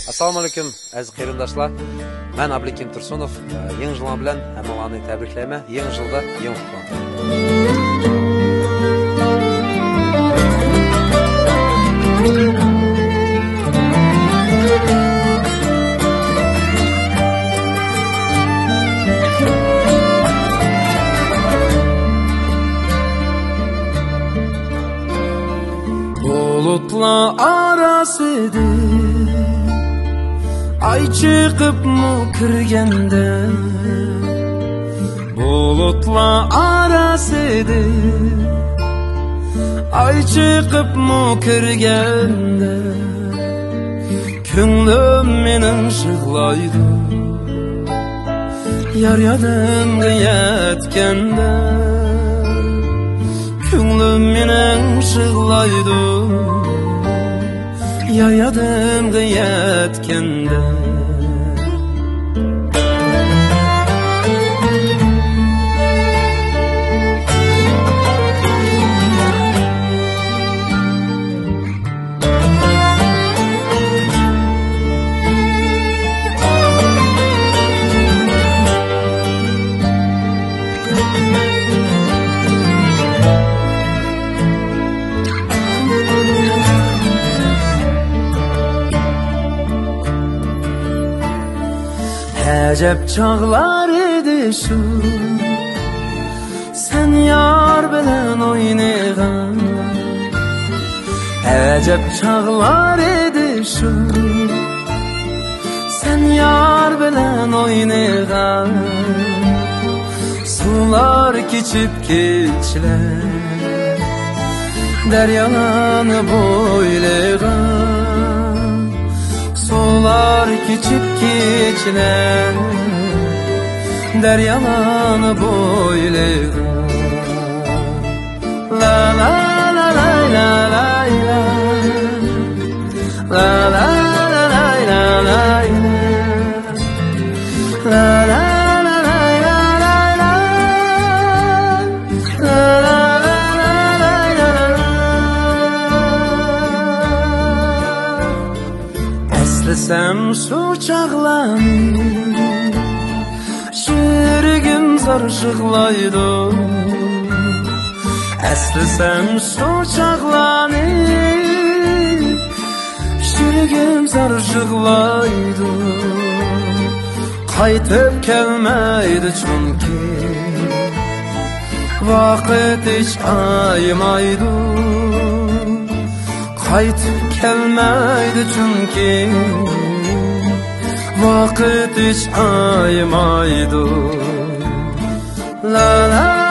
Assalamu alaikum aziz qarindoshlar. Men Ablekim Tursunov. Yangi yil bilan hammalarni tabriklayman. Yangi yilda yangi bulutlar arasida ay çıkıp mı kirgende, bulutlar arasida ay çıkıp mı kirgende, ko'nglim mening yig'laydi yar yodimga yetganda, ko'nglim mening yig'laydi yar yodimga yetganda. Acep çağlar idi şu, sen yar bilen oynayan. Acep çağlar idi şu, sen yar bilen oynayan. Sular keçip keçler, deryalarını boylayan. Sular keçip keçler, deryalarını boylayan. La la la la la la la, la la la la la la, la la. Eslisem şu çağlarını, yüragim zarışıqlaydı. Eslisem şu çağlarını, yüragim zarışıqlaydı. Qaytib kelmeydi çünkü vaqt hiç aymaydı. Qaytib kelmeydi çünkü vaqt hiç aymaydı. La la